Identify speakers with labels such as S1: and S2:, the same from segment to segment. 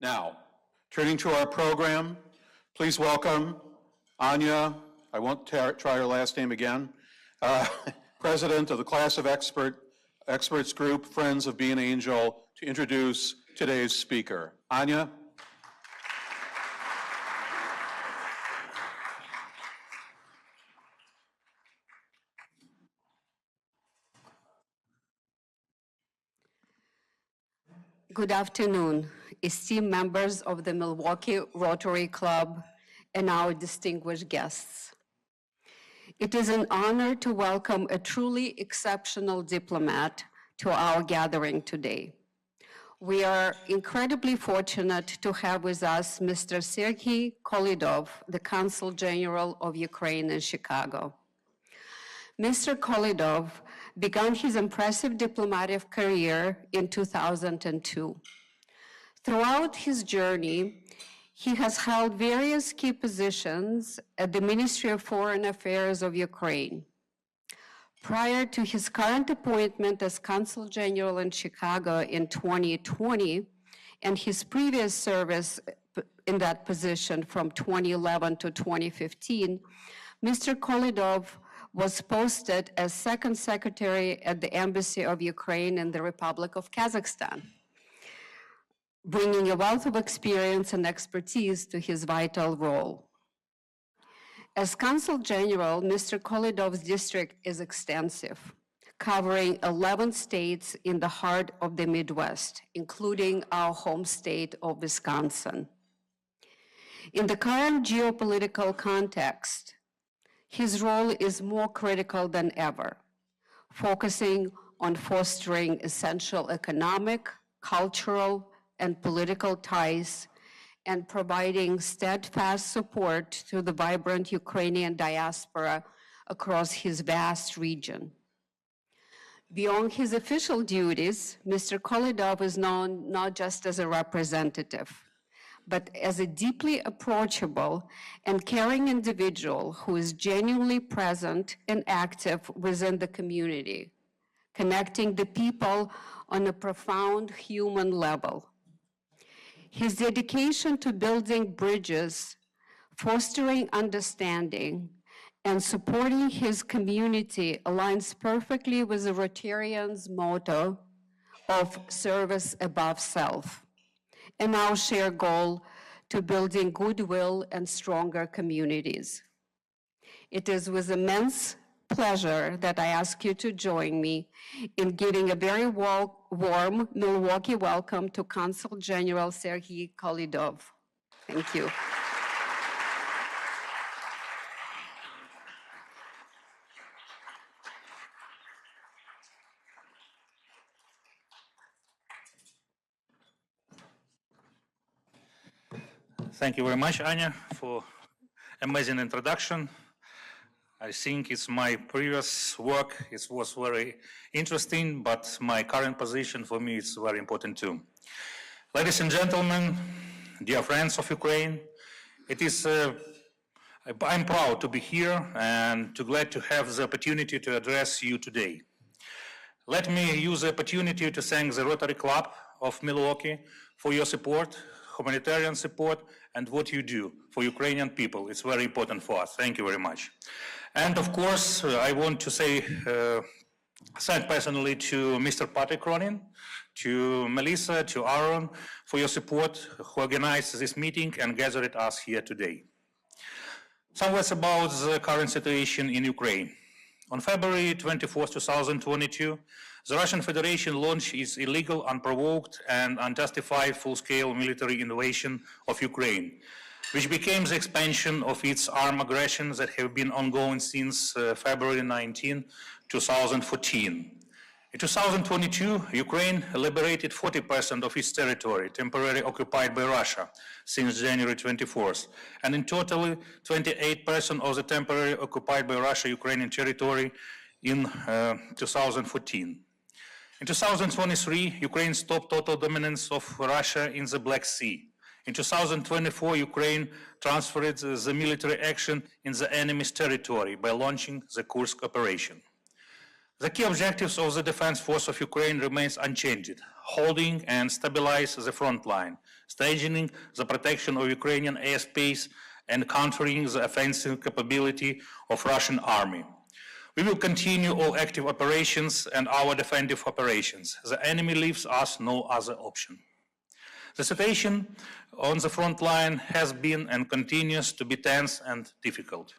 S1: Now, turning to our program, please welcome Anya, I won't try her last name again, President of the Class of Experts Group, Friends of Being Angel, to introduce today's speaker. Anya?
S2: Good afternoon, esteemed members of the Milwaukee Rotary Club and our distinguished guests. It is an honor to welcome a truly exceptional diplomat to our gathering today. We are incredibly fortunate to have with us Mr. Serhiy Koledov, the Consul General of Ukraine in Chicago. Mr. Koledov began his impressive diplomatic career in 2002. Throughout his journey, he has held various key positions at the Ministry of Foreign Affairs of Ukraine. Prior to his current appointment as Consul General in Chicago in 2020, and his previous service in that position from 2011 to 2015, Mr. Koledov was posted as Second Secretary at the Embassy of Ukraine in the Republic of Kazakhstan, bringing a wealth of experience and expertise to his vital role. As Consul General, Mr. Koledov's district is extensive, covering 11 states in the heart of the Midwest, including our home state of Wisconsin. In the current geopolitical context, his role is more critical than ever, focusing on fostering essential economic, cultural, and political ties, and providing steadfast support to the vibrant Ukrainian diaspora across his vast region. Beyond his official duties, Mr. Koledov is known not just as a representative, but as a deeply approachable and caring individual who is genuinely present and active within the community, connecting the people on a profound human level. His dedication to building bridges, fostering understanding, and supporting his community aligns perfectly with the Rotarians' motto of service above self, and our shared goal to building goodwill and stronger communities. It is with immense pleasure that I ask you to join me in giving a very warm Milwaukee welcome to Consul General Serhiy Koledov. Thank you.
S3: Thank you very much, Anya, for amazing introduction. I think it's my previous work. It was very interesting, but my current position for me is very important too. Ladies and gentlemen, dear friends of Ukraine, I'm proud to be here and glad to have the opportunity to address you today. Let me use the opportunity to thank the Rotary Club of Milwaukee for your support, humanitarian support, and what you do for Ukrainian people. It's very important for us. Thank you very much. And of course, I want to say thank personally to Mr. Patrick Cronin, to Melissa, to Aaron for your support, who organized this meeting and gathered us here today. Some words about the current situation in Ukraine. On February 24, 2022, the Russian Federation launched its illegal, unprovoked, and unjustified full-scale military invasion of Ukraine, which became the expansion of its armed aggressions that have been ongoing since February 19, 2014. In 2022, Ukraine liberated 40% of its territory, temporarily occupied by Russia, since January 24th, and in total, 28% of the temporarily occupied by Russia Ukrainian territory in 2014. In 2023, Ukraine stopped total dominance of Russia in the Black Sea. In 2024, Ukraine transferred the military action in the enemy's territory by launching the Kursk operation. The key objectives of the Defense Force of Ukraine remains unchanged: holding and stabilize the front line, strengthening the protection of Ukrainian airspace and countering the offensive capability of Russian army. We will continue all active operations and our defensive operations. The enemy leaves us no other option. The situation on the front line has been and continues to be tense and difficult.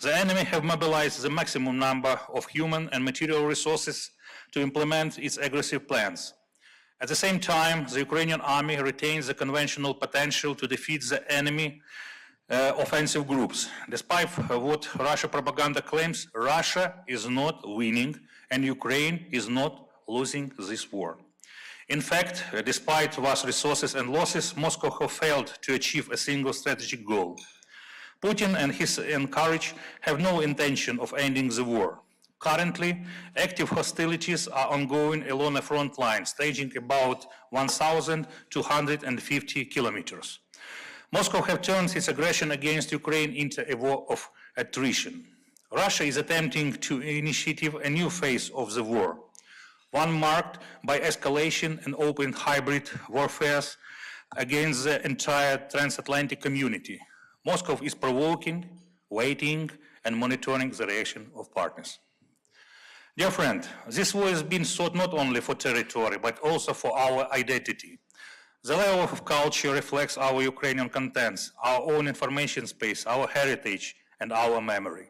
S3: The enemy have mobilized the maximum number of human and material resources to implement its aggressive plans. At the same time, the Ukrainian army retains the conventional potential to defeat the enemy offensive groups. Despite what Russia propaganda claims, Russia is not winning and Ukraine is not losing this war. In fact, despite vast resources and losses, Moscow has failed to achieve a single strategic goal. Putin and his encourage have no intention of ending the war. Currently, active hostilities are ongoing along the front line, stretching about 1,250 kilometers. Moscow has turned its aggression against Ukraine into a war of attrition. Russia is attempting to initiate a new phase of the war, one marked by escalation and open hybrid warfare against the entire transatlantic community. Moscow is provoking, waiting, and monitoring the reaction of partners. Dear friend, this war has been sought not only for territory, but also for our identity. The level of culture reflects our Ukrainian contents, our own information space, our heritage, and our memory.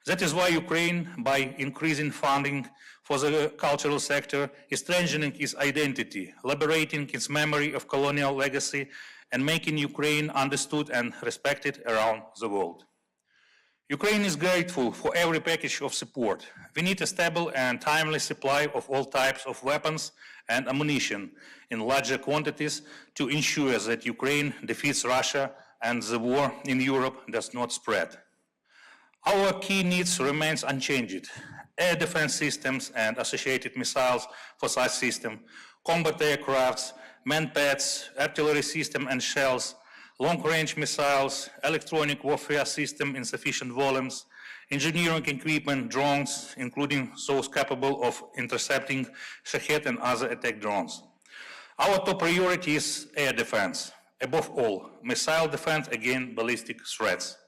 S3: That is why Ukraine, by increasing funding for the cultural sector, is strengthening its identity, liberating its memory of colonial legacy, and making Ukraine understood and respected around the world. Ukraine is grateful for every package of support. We need a stable and timely supply of all types of weapons and ammunition in larger quantities to ensure that Ukraine defeats Russia and the war in Europe does not spread. Our key needs remains unchanged: air defense systems and associated missiles for such system, combat aircrafts, manpads, artillery system and shells, long-range missiles, electronic warfare system in sufficient volumes, engineering equipment, drones, including those capable of intercepting Shahed and other attack drones. Our top priority is air defense. Above all, missile defense against ballistic threats.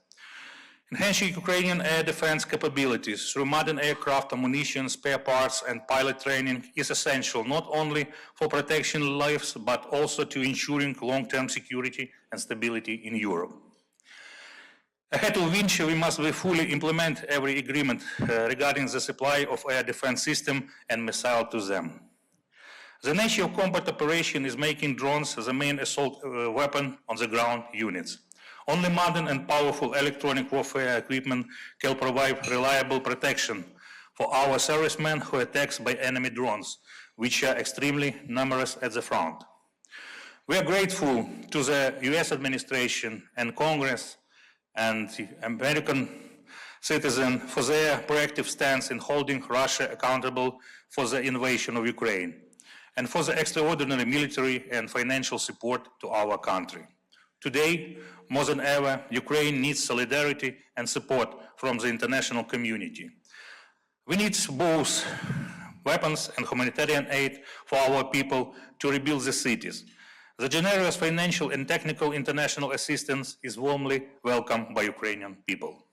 S3: Enhancing Ukrainian air defense capabilities through modern aircraft, ammunition, spare parts, and pilot training is essential not only for protecting lives, but also to ensuring long-term security and stability in Europe. Ahead of winter, we must fully implement every agreement regarding the supply of air defense system and missile to them. The nature of combat operation is making drones the main assault weapon on the ground units. Only modern and powerful electronic warfare equipment can provide reliable protection for our servicemen who are attacked by enemy drones, which are extremely numerous at the front. We are grateful to the US administration and Congress and the American citizens for their proactive stance in holding Russia accountable for the invasion of Ukraine and for the extraordinary military and financial support to our country. Today, more than ever, Ukraine needs solidarity and support from the international community. We need both weapons and humanitarian aid for our people to rebuild the cities. The generous financial and technical international assistance is warmly welcomed by Ukrainian people.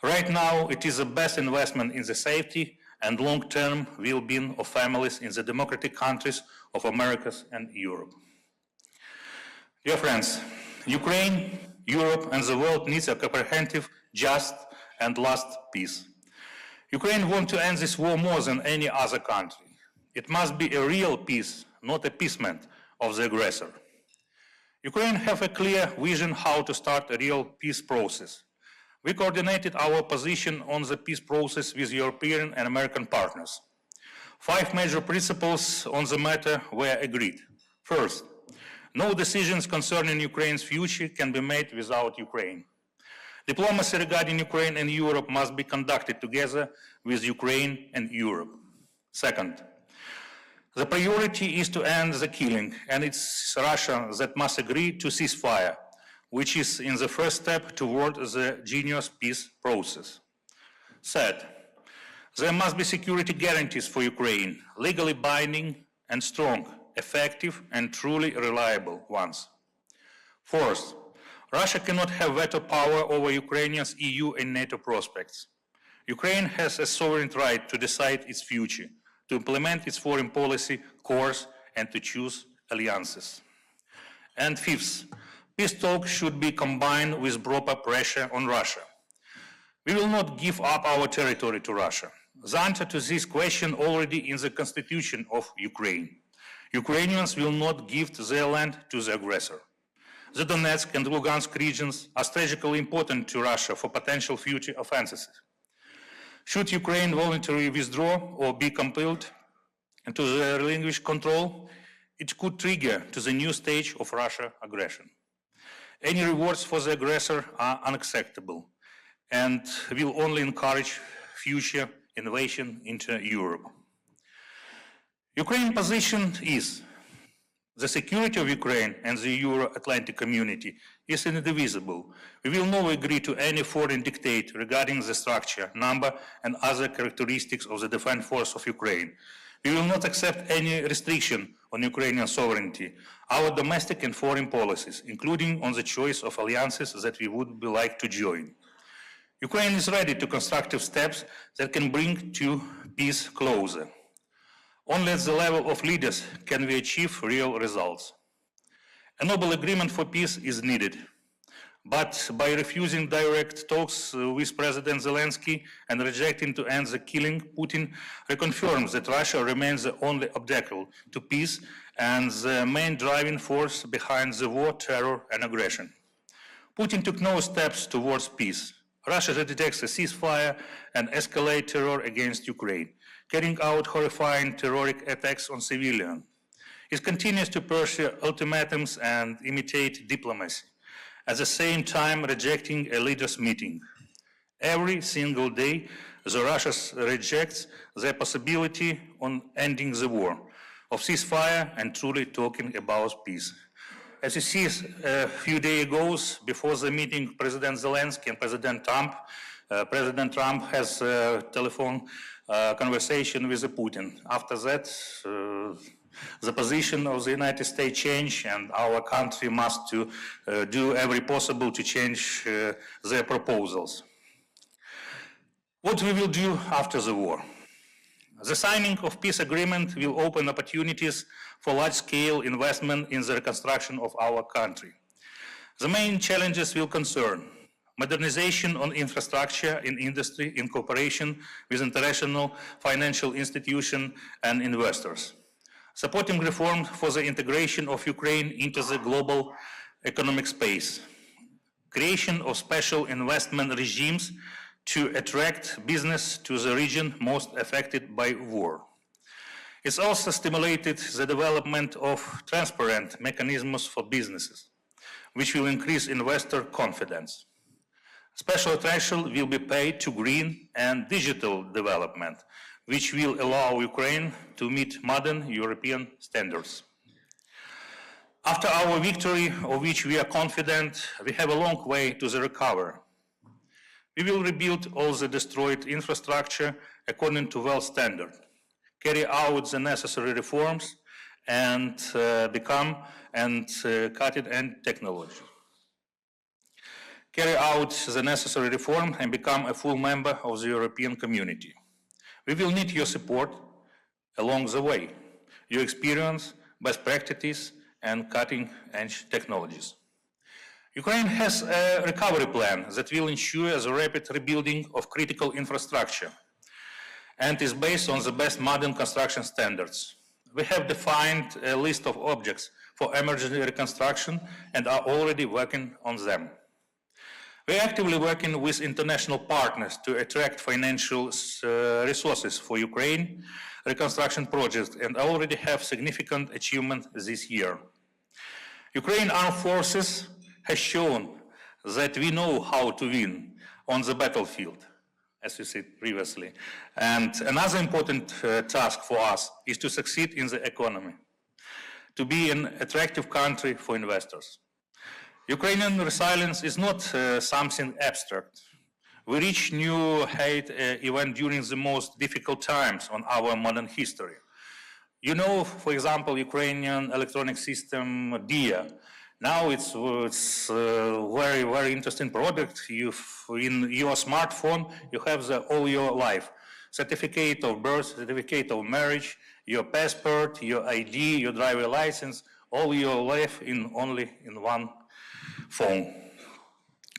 S3: Right now, it is the best investment in the safety and long-term well-being of families in the democratic countries of Americas and Europe. Dear friends, Ukraine, Europe, and the world needs a comprehensive, just, and lasting peace. Ukraine wants to end this war more than any other country. It must be a real peace, not appeasement of the aggressor. Ukraine has a clear vision how to start a real peace process. We coordinated our position on the peace process with European and American partners. 5 major principles on the matter were agreed. First, no decisions concerning Ukraine's future can be made without Ukraine. Diplomacy regarding Ukraine and Europe must be conducted together with Ukraine and Europe. Second, the priority is to end the killing, and it's Russia that must agree to ceasefire, which is in the first step toward the genuine peace process. Third, there must be security guarantees for Ukraine, legally binding and strong, effective, and truly reliable ones. Fourth, Russia cannot have veto power over Ukraine's EU and NATO prospects. Ukraine has a sovereign right to decide its future, to implement its foreign policy course, and to choose alliances. And fifth, peace talks should be combined with proper pressure on Russia. We will not give up our territory to Russia. The answer to this question already in the constitution of Ukraine. Ukrainians will not give their land to the aggressor. The Donetsk and Lugansk regions are strategically important to Russia for potential future offenses. Should Ukraine voluntarily withdraw or be compelled to relinquish control, it could trigger to the new stage of Russia aggression. Any rewards for the aggressor are unacceptable and will only encourage future invasion into Europe. Ukraine's position is the security of Ukraine and the Euro-Atlantic community is indivisible. We will not agree to any foreign dictate regarding the structure, number, and other characteristics of the defense force of Ukraine. We will not accept any restriction on Ukrainian sovereignty, our domestic and foreign policies, including on the choice of alliances that we would like to join. Ukraine is ready to constructive steps that can bring to peace closer. Only at the level of leaders can we achieve real results. A noble agreement for peace is needed, but by refusing direct talks with President Zelensky and rejecting to end the killing, Putin reconfirms that Russia remains the only obstacle to peace and the main driving force behind the war, terror, and aggression. Putin took no steps towards peace. Russia detects a ceasefire and escalates terror against Ukraine, carrying out horrifying terrorist attacks on civilians. It continues to pursue ultimatums and imitate diplomacy, at the same time rejecting a leaders' meeting. Every single day, the Russia rejects the possibility on ending the war, of ceasefire and truly talking about peace. As you see, a few days ago, before the meeting, President Zelensky and President Trump has a telephone conversation with Putin. After that, the position of the United States changed, and our country must do every possible to change their proposals. What we will do after the war? The signing of peace agreement will open opportunities for large-scale investment in the reconstruction of our country. The main challenges will concern modernization on infrastructure in industry in cooperation with international financial institutions and investors, supporting reform for the integration of Ukraine into the global economic space, creation of special investment regimes to attract business to the region most affected by war. It's also stimulated the development of transparent mechanisms for businesses, which will increase investor confidence. Special attention will be paid to green and digital development, which will allow Ukraine to meet modern European standards. After our victory, of which we are confident, we have a long way to the recovery. We will rebuild all the destroyed infrastructure according to world standard, carry out the necessary reforms, and become cutting-edge technology. Carry out the necessary reform and become a full member of the European community. We will need your support along the way, your experience, best practices, and cutting-edge technologies. Ukraine has a recovery plan that will ensure the rapid rebuilding of critical infrastructure and is based on the best modern construction standards. We have defined a list of objects for emergency reconstruction and are already working on them. We are actively working with international partners to attract financial resources for Ukraine reconstruction projects and already have significant achievement this year. Ukraine Armed Forces has shown that we know how to win on the battlefield, as we said previously. And another important task for us is to succeed in the economy, to be an attractive country for investors. Ukrainian resilience is not something abstract. We reach new height even during the most difficult times on our modern history. You know, for example, Ukrainian electronic system DIA. Now it's very, very interesting product. In your smartphone, you have all your life. Certificate of birth, certificate of marriage, your passport, your ID, your driver license, all your life only in one phone.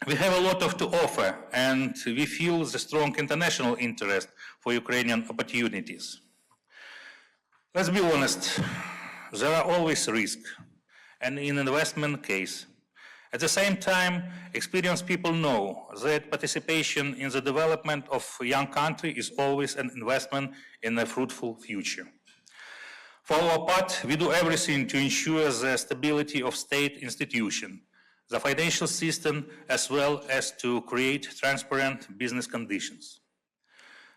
S3: We have a lot to offer, and we feel the strong international interest for Ukrainian opportunities. Let's be honest, there are always risks, and in investment case. At the same time, experienced people know that participation in the development of a young country is always an investment in a fruitful future. For our part, we do everything to ensure the stability of state institutions, the financial system, as well as to create transparent business conditions.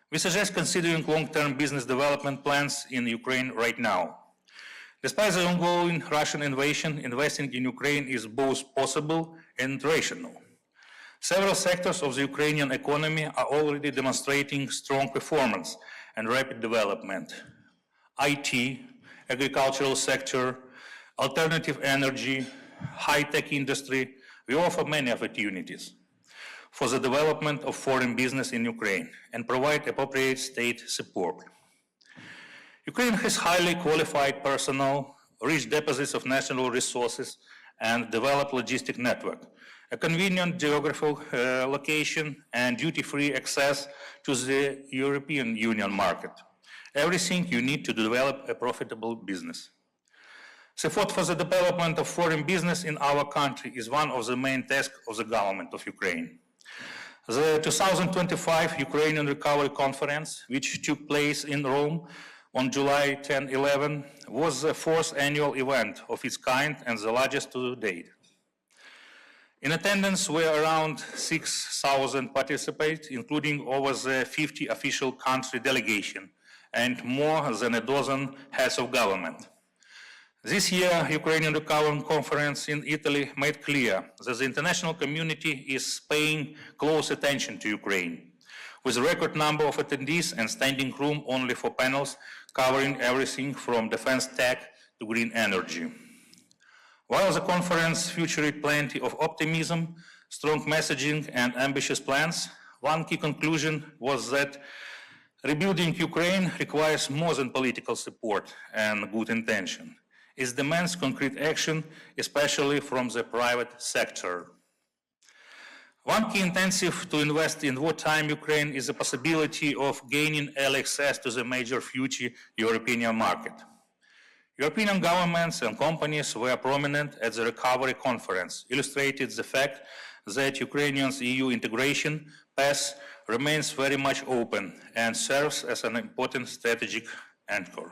S3: We suggest considering long-term business development plans in Ukraine right now. Despite the ongoing Russian invasion, investing in Ukraine is both possible and rational. Several sectors of the Ukrainian economy are already demonstrating strong performance and rapid development. IT, agricultural sector, alternative energy, high-tech industry, we offer many opportunities for the development of foreign business in Ukraine and provide appropriate state support. Ukraine has highly qualified personnel, rich deposits of natural resources, and developed logistic network, a convenient geographical location, and duty-free access to the European Union market. Everything you need to develop a profitable business. Support for the development of foreign business in our country is one of the main tasks of the government of Ukraine. The 2025 Ukrainian Recovery Conference, which took place in Rome on July 10-11, was the fourth annual event of its kind and the largest to date. In attendance were around 6,000 participants, including over the 50 official country delegation and more than a dozen heads of government. This year, Ukrainian Recovery Conference in Italy made clear that the international community is paying close attention to Ukraine, with a record number of attendees and standing room only for panels covering everything from defense tech to green energy. While the conference featured plenty of optimism, strong messaging, and ambitious plans, one key conclusion was that rebuilding Ukraine requires more than political support and good intention. It demands concrete action, especially from the private sector. One key incentive to invest in wartime Ukraine is the possibility of gaining early access to the major future European market. European governments and companies were prominent at the recovery conference, illustrated the fact that Ukrainians' EU integration path remains very much open and serves as an important strategic anchor.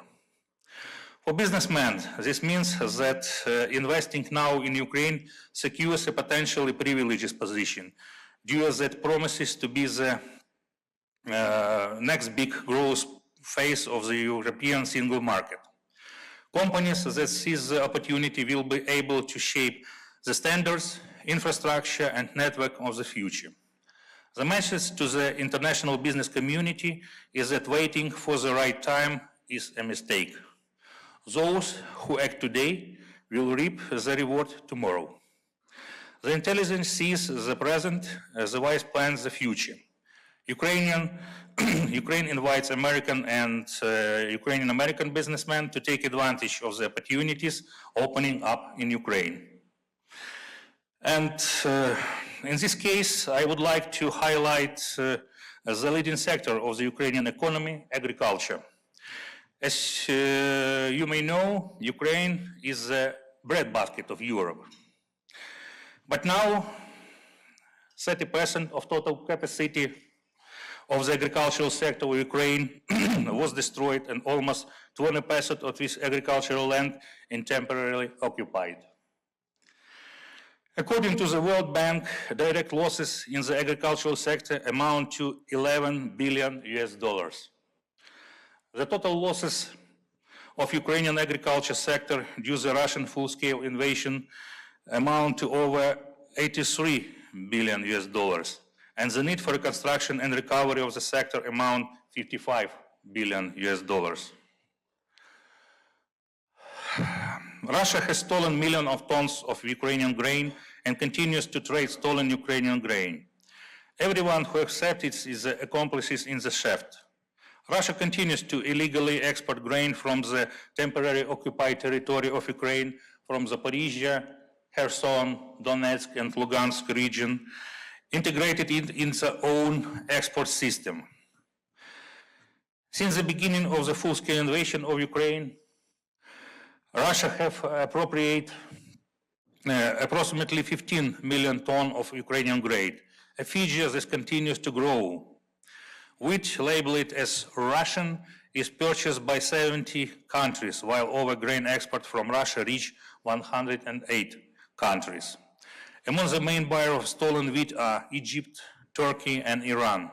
S3: For businessmen, this means that investing now in Ukraine secures a potentially privileged position, due that promises to be the next big growth phase of the European single market. Companies that seize the opportunity will be able to shape the standards, infrastructure, and network of the future. The message to the international business community is that waiting for the right time is a mistake. Those who act today will reap the reward tomorrow. The intelligence sees the present as the wise plans the future. Ukraine invites American and Ukrainian-American businessmen to take advantage of the opportunities opening up in Ukraine. And in this case, I would like to highlight the leading sector of the Ukrainian economy, agriculture. As you may know, Ukraine is the breadbasket of Europe. But now, 30% of total capacity of the agricultural sector of Ukraine was destroyed, and almost 20% of this agricultural land is temporarily occupied. According to the World Bank, direct losses in the agricultural sector amount to $11 billion. The total losses of Ukrainian agriculture sector due to the Russian full-scale invasion amount to over $83 billion, and the need for reconstruction and recovery of the sector amount $55 billion. Russia has stolen millions of tons of Ukrainian grain and continues to trade stolen Ukrainian grain. Everyone who accepts it is accomplices in the theft. Russia continues to illegally export grain from the temporarily occupied territory of Ukraine, from Zaporizhia, Kherson, Donetsk, and Lugansk region, integrated it in its own export system. Since the beginning of the full-scale invasion of Ukraine, Russia have appropriated approximately 15 million tons of Ukrainian grain, a figure that continues to grow. Wheat labeled as Russian is purchased by 70 countries, while over grain export from Russia reach 108 countries. Among the main buyers of stolen wheat are Egypt, Turkey, and Iran.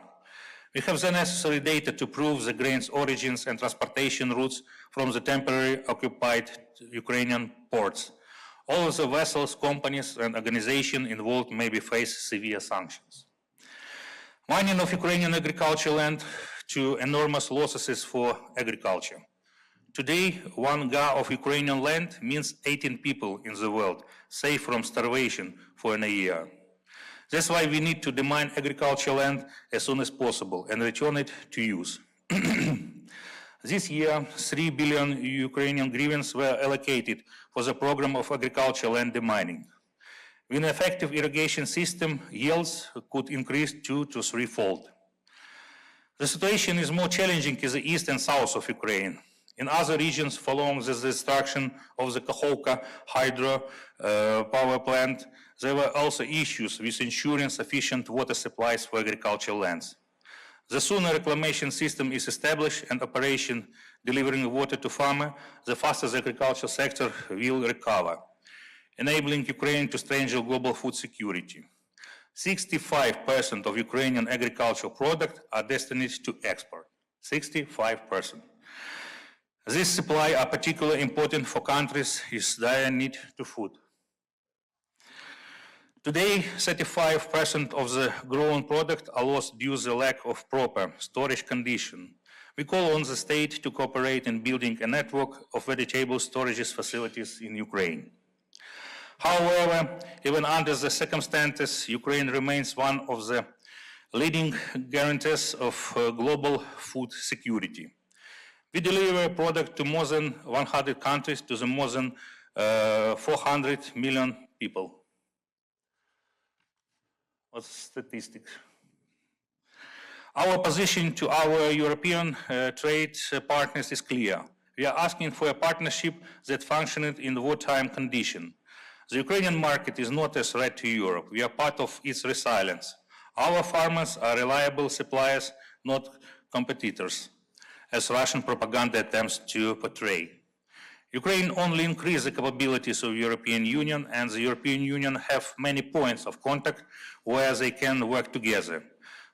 S3: We have the necessary data to prove the grain's origins and transportation routes from the temporarily occupied Ukrainian ports. All of the vessels, companies, and organizations involved may be face severe sanctions. Mining of Ukrainian agricultural land to enormous losses for agriculture. Today, 1 ga of Ukrainian land means 18 people in the world safe from starvation for a year. That's why we need to demine agricultural land as soon as possible and return it to use. This year, 3 billion Ukrainian hryvnias were allocated for the program of agricultural land demining. With an effective irrigation system, yields could increase 2 to 3-fold. The situation is more challenging in the east and south of Ukraine. In other regions, following the destruction of the Kakhovka hydro power plant, there were also issues with ensuring sufficient water supplies for agricultural lands. The sooner reclamation system is established and operation delivering water to farmers, the faster the agricultural sector will recover, enabling Ukraine to strengthen global food security. 65% of Ukrainian agricultural products are destined to export. 65%. This supply are particularly important for countries with dire need to food. Today, 35% of the grown product are lost due to the lack of proper storage condition. We call on the state to cooperate in building a network of vegetable storage facilities in Ukraine. However, even under the circumstances, Ukraine remains one of the leading guarantors of global food security. We deliver product to more than 100 countries, to the more than 400 million people. What's statistics? Our position to our European trade partners is clear. We are asking for a partnership that functions in wartime condition. The Ukrainian market is not a threat to Europe. We are part of its resilience. Our farmers are reliable suppliers, not competitors, as Russian propaganda attempts to portray. Ukraine only increased the capabilities of the European Union, and the European Union have many points of contact where they can work together,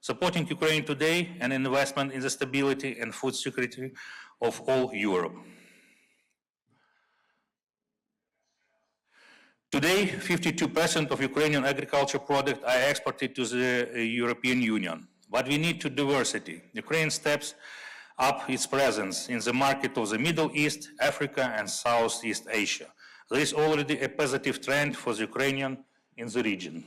S3: supporting Ukraine today and investment in the stability and food security of all Europe. Today, 52% of Ukrainian agricultural products are exported to the European Union, but we need to diversity. Ukraine steps up its presence in the market of the Middle East, Africa, and Southeast Asia. There is already a positive trend for the Ukrainian in the region.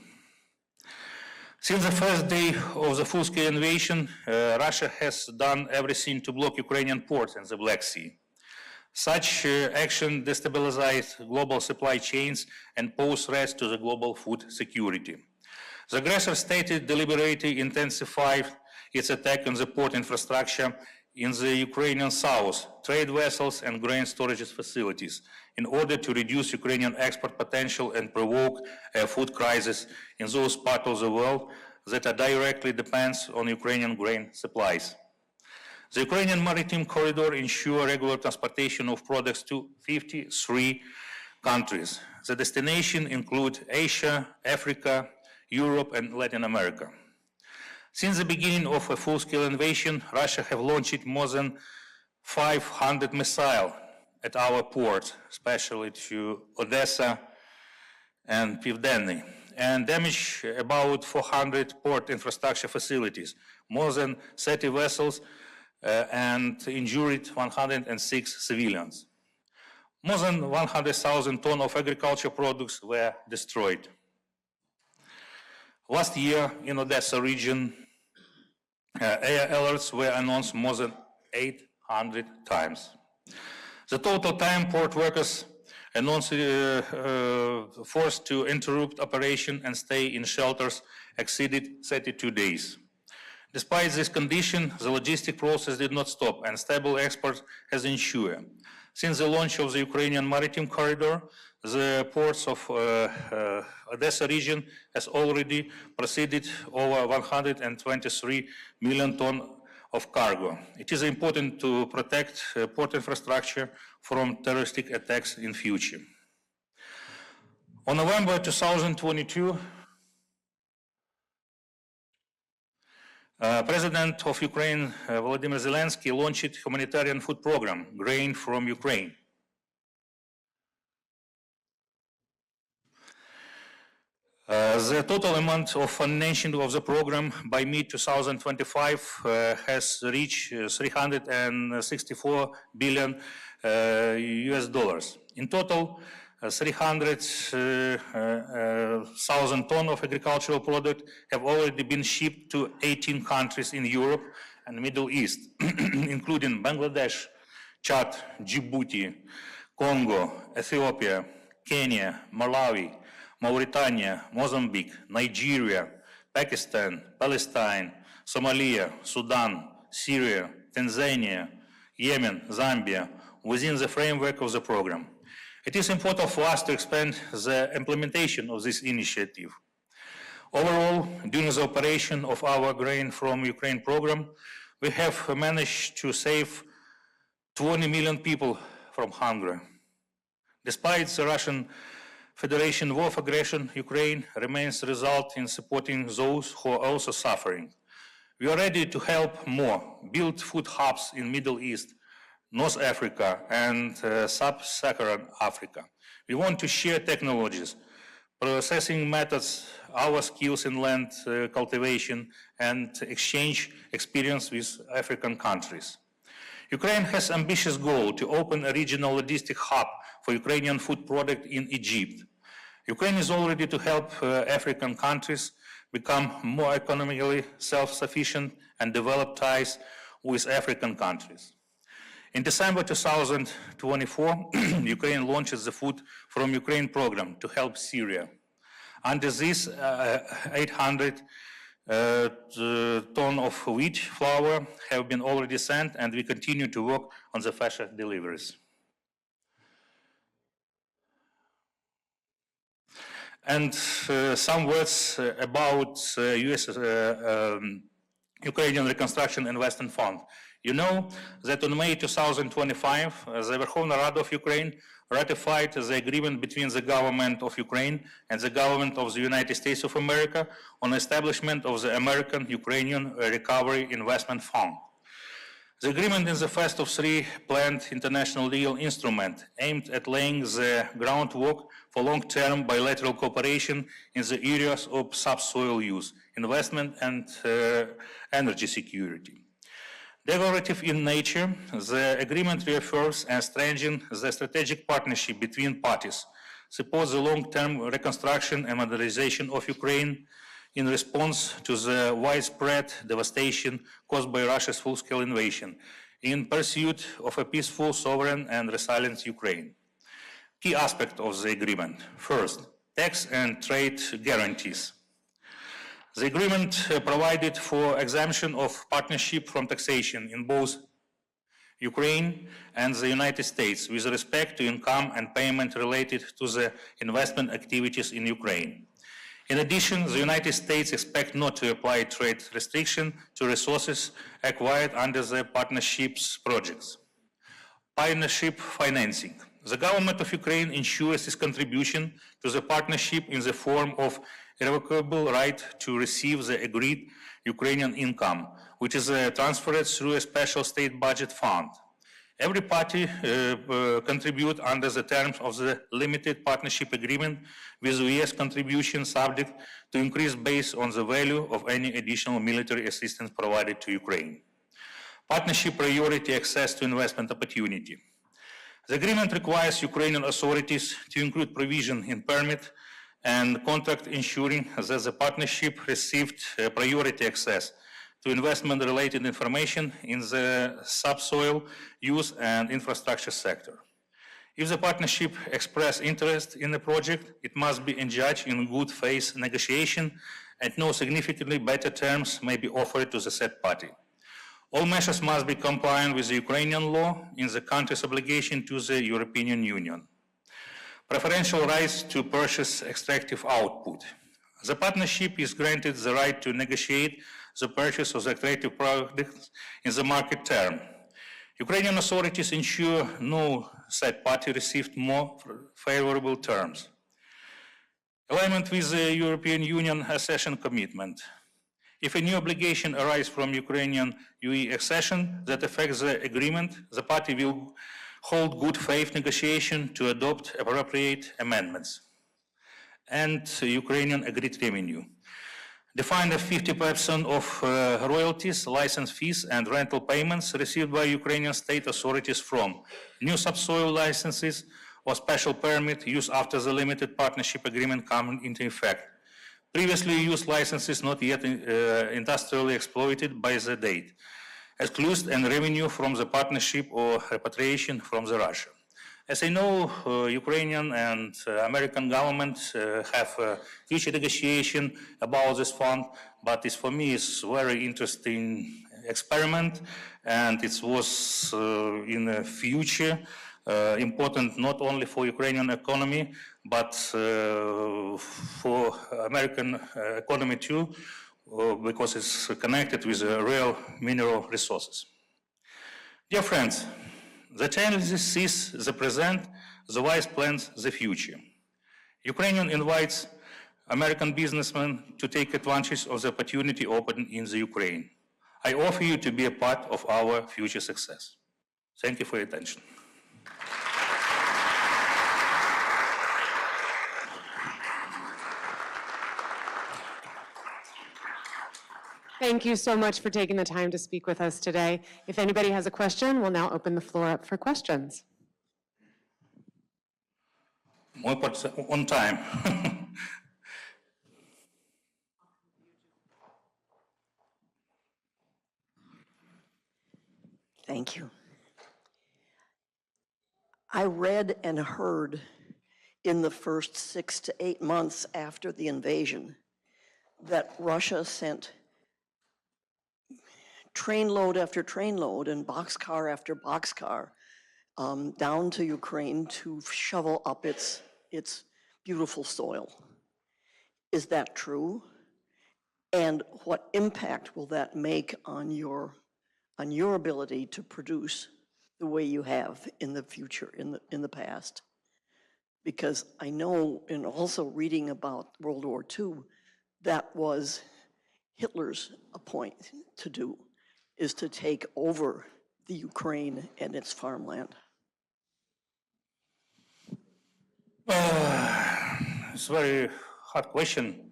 S3: Since the first day of the full-scale invasion, Russia has done everything to block Ukrainian ports in the Black Sea. Such action destabilizes global supply chains and pose threats to the global food security. The aggressor state deliberately intensified its attack on the port infrastructure in the Ukrainian south, trade vessels and grain storage facilities, in order to reduce Ukrainian export potential and provoke a food crisis in those parts of the world that are directly depends on Ukrainian grain supplies. The Ukrainian maritime corridor ensures regular transportation of products to 53 countries. The destination include Asia, Africa, Europe, and Latin America. Since the beginning of a full-scale invasion, Russia have launched more than 500 missiles at our ports, especially to Odessa and Pivdennny, and damaged about 400 port infrastructure facilities, more than 30 vessels, and injured 106 civilians. More than 100,000 tons of agricultural products were destroyed. Last year, in Odessa region, air alerts were announced more than 800 times. The total time port workers announced forced to interrupt operation and stay in shelters exceeded 32 days. Despite this condition, the logistic process did not stop and stable export has ensured. Since the launch of the Ukrainian maritime corridor, the ports of Odessa region has already proceeded over 123 million tons of cargo. It is important to protect port infrastructure from terroristic attacks in future. On November 2022, President of Ukraine, Volodymyr Zelensky, launched humanitarian food program, Grain from Ukraine. The total amount of financing of the program by mid-2025 has reached 364 billion US dollars. In total, 300,000 tons of agricultural product have already been shipped to 18 countries in Europe and Middle East, including Bangladesh, Chad, Djibouti, Congo, Ethiopia, Kenya, Malawi, Mauritania, Mozambique, Nigeria, Pakistan, Palestine, Somalia, Sudan, Syria, Tanzania, Yemen, Zambia, within the framework of the program. It is important for us to expand the implementation of this initiative. Overall, during the operation of our Grain from Ukraine program, we have managed to save 20 million people from hunger. Despite the Russian Federation war of aggression, Ukraine remains the result in supporting those who are also suffering. We are ready to help more, build food hubs in Middle East, North Africa, and Sub-Saharan Africa. We want to share technologies, processing methods, our skills in land cultivation, and exchange experience with African countries. Ukraine has ambitious goal to open a regional logistic hub for Ukrainian food product in Egypt. Ukraine is all ready to help African countries become more economically self-sufficient and develop ties with African countries. In December 2024, Ukraine launches the Food from Ukraine program to help Syria. Under this, 800 tons of wheat flour have been already sent, and we continue to work on the faster deliveries. And some words about U.S. Ukrainian Reconstruction Investment Fund. You know that on May 2025, the Verkhovna Rada of Ukraine ratified the agreement between the government of Ukraine and the government of the United States of America on establishment of the American-Ukrainian Recovery Investment Fund. The agreement is the first of three planned international legal instruments aimed at laying the groundwork for long-term bilateral cooperation in the areas of subsoil use, investment, and energy security. Declarative in nature, the agreement reaffirms and strengthens the strategic partnership between parties, supports the long-term reconstruction and modernization of Ukraine in response to the widespread devastation caused by Russia's full-scale invasion, in pursuit of a peaceful, sovereign, and resilient Ukraine. Key aspects of the agreement. First, tax and trade guarantees. The agreement provided for exemption of partnership from taxation in both Ukraine and the United States with respect to income and payment related to the investment activities in Ukraine. In addition, the United States expects not to apply trade restriction to resources acquired under the partnership's projects. Partnership financing. The government of Ukraine ensures its contribution to the partnership in the form of irrevocable right to receive the agreed Ukrainian income, which is transferred through a special state budget fund. Every party contributes under the terms of the limited partnership agreement with US contribution subject to increase based on the value of any additional military assistance provided to Ukraine. Partnership priority access to investment opportunity. The agreement requires Ukrainian authorities to include provision in permit and contract ensuring that the partnership received priority access to investment-related information in the subsoil use and infrastructure sector. If the partnership expresses interest in the project, it must be engaged in good faith negotiation, and no significantly better terms may be offered to the said party. All measures must be compliant with the Ukrainian law in the country's obligation to the European Union. Preferential rights to purchase extractive output. The partnership is granted the right to negotiate the purchase of the extractive products in the market term. Ukrainian authorities ensure no said party received more favorable terms. Alignment with the European Union accession commitment. If a new obligation arises from Ukrainian UE accession that affects the agreement, the party will hold good faith negotiation to adopt appropriate amendments. And Ukrainian agreed revenue. Define as 50% of royalties, license fees, and rental payments received by Ukrainian state authorities from new subsoil licenses or special permit used after the limited partnership agreement coming into effect. Previously used licenses not yet industrially exploited by the date, excluded and revenue from the partnership or repatriation from the Russia. As I know, Ukrainian and American governments have a future negotiation about this fund, but for me it's very interesting experiment, and it was in the future important not only for Ukrainian economy, but for American economy too, because it's connected with real mineral resources. Dear friends, the challenges seize the present, the wise plans the future. Ukraine invites American businessmen to take advantage of the opportunity open in the Ukraine. I offer you to be a part of our future success. Thank you for your attention.
S4: Thank you so much for taking the time to speak with us today. If anybody has a question, we'll now open the floor up for questions.
S3: On time.
S5: Thank you. I read and heard in the first 6 to 8 months after the invasion that Russia sent trainload after trainload and boxcar after boxcar down to Ukraine to shovel up its beautiful soil. Is that true? And what impact will that make on your ability to produce the way you have in the future, in the past? Because I know, in also reading about World War II, that was Hitler's point to do, is to take over the Ukraine and its farmland.
S3: It's a very hard question.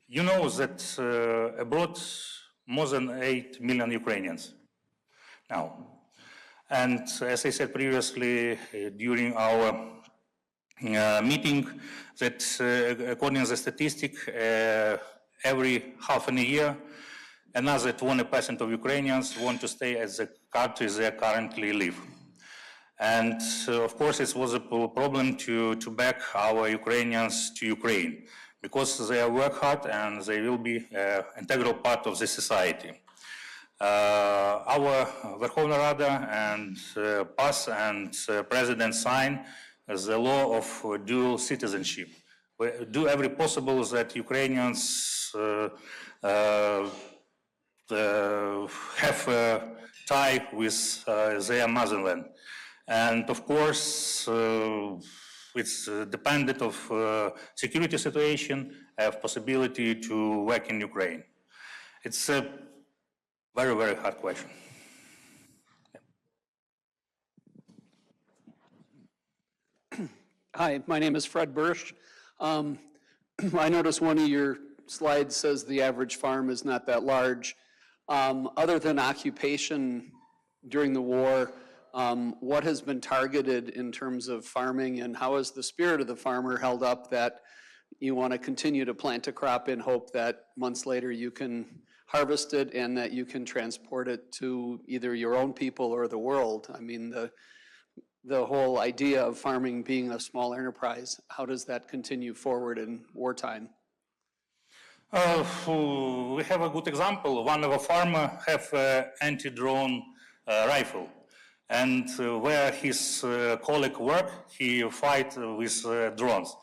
S3: You know that abroad more than 8 million Ukrainians now. And as I said previously during our meeting, that according to the statistic, every half a year, another 20% of Ukrainians want to stay at the country they currently live. And of course, it was a problem to back our Ukrainians to Ukraine, because they work hard and they will be an integral part of the society. Our Verkhovna Rada and PAS and President signed the law of dual citizenship. We do every possible that Ukrainians have a tie with their motherland. And of course, it's dependent of security situation, have possibility to work in Ukraine. It's a very, very hard question.
S6: Hi, my name is Fred Bursch. I noticed one of your slides says the average farm is not that large. Other than occupation, during the war, what has been targeted in terms of farming, and how is the spirit of the farmer held up that you want to continue to plant a crop in hope that months later you can harvest it and that you can transport it to either your own people or the world? I mean, the whole idea of farming being a small enterprise, how does that continue forward in wartime?
S3: We have a good example. One of a farmer have anti-drone rifle, and where his colleague work, he fight with drones.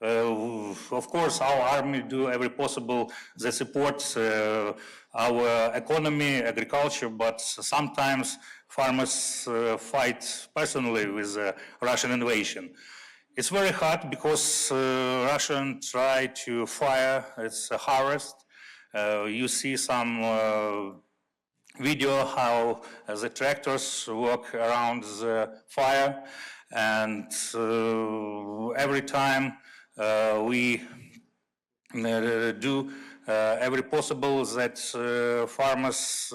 S3: Of course, our army do every possible that supports our economy, agriculture, but sometimes farmers fight personally with Russian invasion. It's very hard because Russians try to fire its harvest. You see some video how the tractors walk around the fire, and every time we do every possible that farmers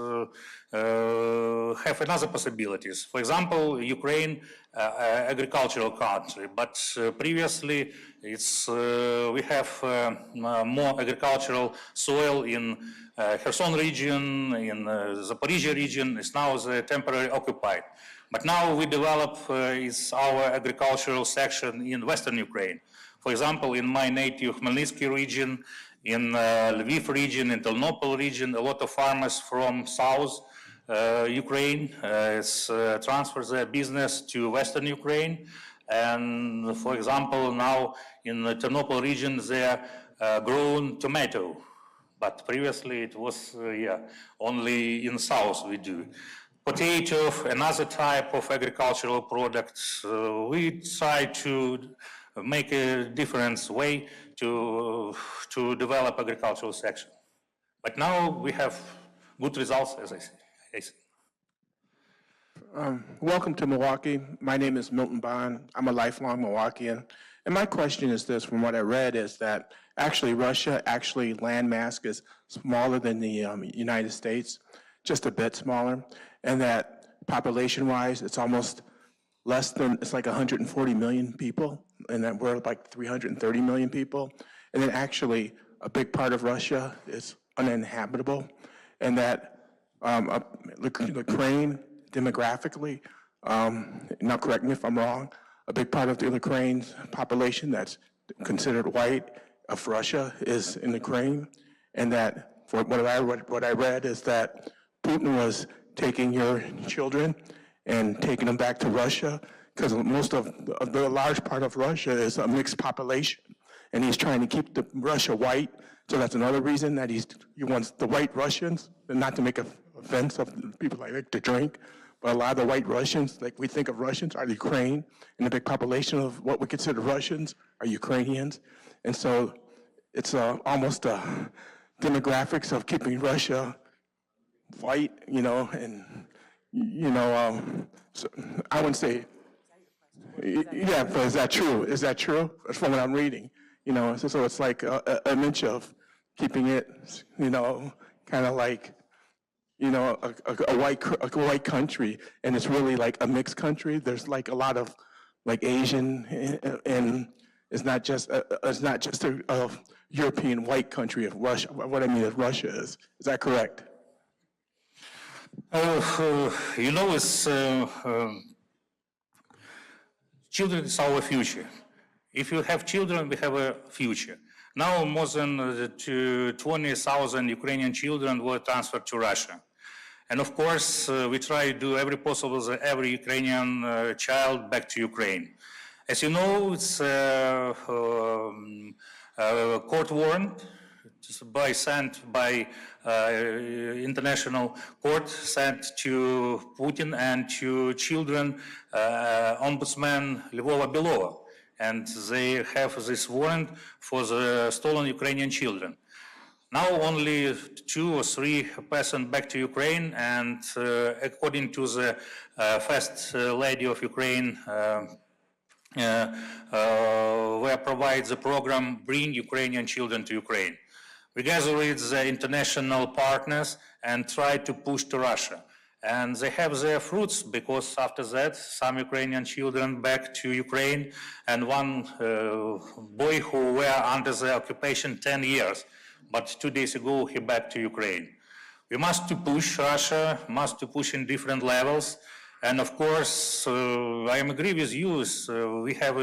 S3: have another possibilities. For example, Ukraine, agricultural country, but previously it's we have more agricultural soil in Kherson region, in Zaporizhia region. It's now temporarily occupied. But now we develop is our agricultural section in Western Ukraine. For example, in my native Khmelnytsky region, in Lviv region, in Ternopil region, a lot of farmers from South Ukraine transfer their business to Western Ukraine. And for example, now in the Ternopil region, they are grown tomato. But previously it was only in South we do. Potato, another type of agricultural products. We try to make a different way to develop agricultural section. But now we have good results, as I say.
S7: Welcome to Milwaukee. My name is Milton Bond. I'm a lifelong Milwaukeean. And my question is this, from what I read, is that actually Russia, landmass is smaller than the United States, just a bit smaller, and that population-wise, it's almost less than, it's like 140 million people, and that we're like 330 million people. And then actually a big part of Russia is uninhabitable, and that Ukraine, demographically, now correct me if I'm wrong, a big part of the Ukraine's population that's considered white of Russia is in Ukraine, and that for what I read is that Putin was taking your children and taking them back to Russia, because most of the large part of Russia is a mixed population, and he's trying to keep Russia white. So that's another reason that he wants the white Russians, and not to make offense of people like to drink, but a lot of the white Russians, like we think of Russians, are Ukraine, and the big population of what we consider Russians are Ukrainians. And so it's almost demographics of keeping Russia white, and, so I wouldn't say, yeah, but is that true? Is that true? That's from what I'm reading, so it's like an inch of keeping it, kind of like, a white country, and it's really like a mixed country. There's like a lot of like Asian, and it's not just a European white country of Russia. What I mean is Russia is. Is that correct?
S3: It's children is our future. If you have children, we have a future. Now more than 20,000 Ukrainian children were transferred to Russia. And of course, we try to do every possible that every Ukrainian child back to Ukraine. As you know, it's court warrant sent by international court sent to Putin and to children, Ombudsman Lvova-Belova. And they have this warrant for the stolen Ukrainian children. Now only 2 or 3 persons back to Ukraine, and according to the First Lady of Ukraine, where provides the program Bring Ukrainian Children to Ukraine. We gather with the international partners and try to push to Russia. And they have their fruits because after that, some Ukrainian children back to Ukraine, and one boy who were under the occupation 10 years, but 2 days ago he back to Ukraine. We must to push Russia, must to push in different levels, and of course, I am agree with you. We have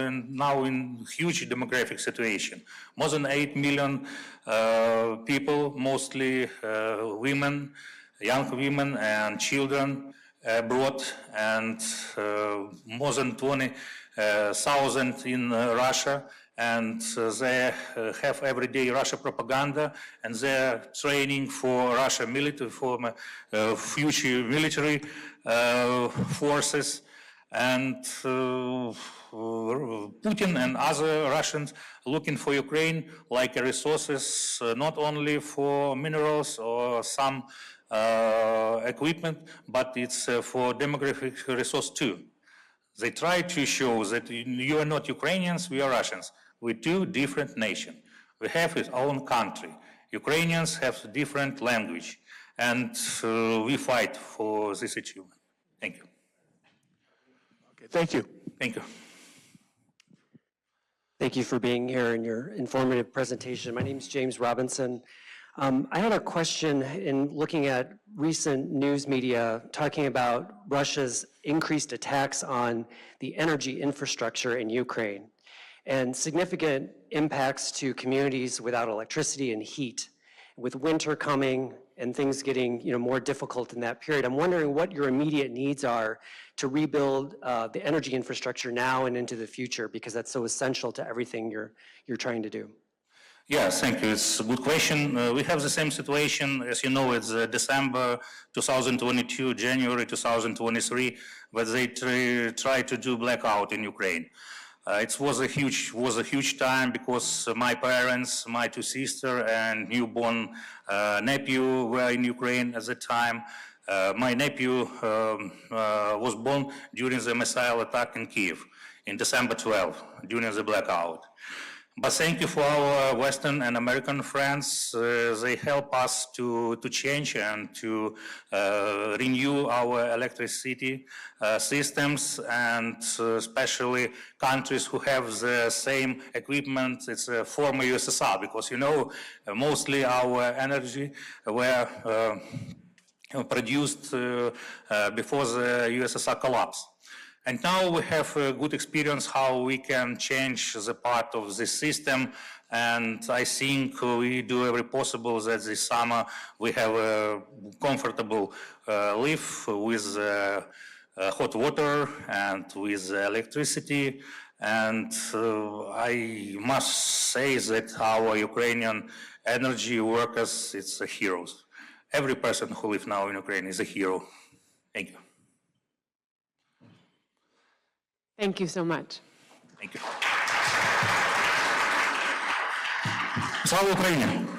S3: now in huge demographic situation, more than 8 million people, mostly women, young women and children abroad, and more than 20,000 in Russia, and they have everyday Russia propaganda, and they're training for Russia military, for future military forces, and Putin and other Russians looking for Ukraine like resources, not only for minerals or some equipment, but it's for demographic resource too. They try to show that you are not Ukrainians, we are Russians. We're two different nations. We have our own country. Ukrainians have different language, and we fight for this achievement. Thank you.
S7: Okay, thank you.
S3: Thank you.
S8: Thank you for being here and your informative presentation. My name is James Robinson. I had a question in looking at recent news media talking about Russia's increased attacks on the energy infrastructure in Ukraine and significant impacts to communities without electricity and heat. With winter coming and things getting more difficult in that period, I'm wondering what your immediate needs are to rebuild the energy infrastructure now and into the future, because that's so essential to everything you're trying to do.
S3: Yes, thank you. It's a good question. We have the same situation, as you know, it's December 2022, January 2023, where they try to do blackout in Ukraine. It was a huge time because my parents, my two sisters, and newborn nephew were in Ukraine at the time. My nephew was born during the missile attack in Kiev in December 12, during the blackout. But thank you for our Western and American friends. They help us to change and to renew our electricity systems, and especially countries who have the same equipment. It's a former USSR, because mostly our energy were produced before the USSR collapse. And now we have a good experience how we can change the part of the system, and I think we do every possible that this summer we have a comfortable life with hot water and with electricity. And I must say that our Ukrainian energy workers, it's heroes. Every person who lives now in Ukraine is a hero. Thank you.
S4: Thank you so much.
S3: Thank you. Слава Україні!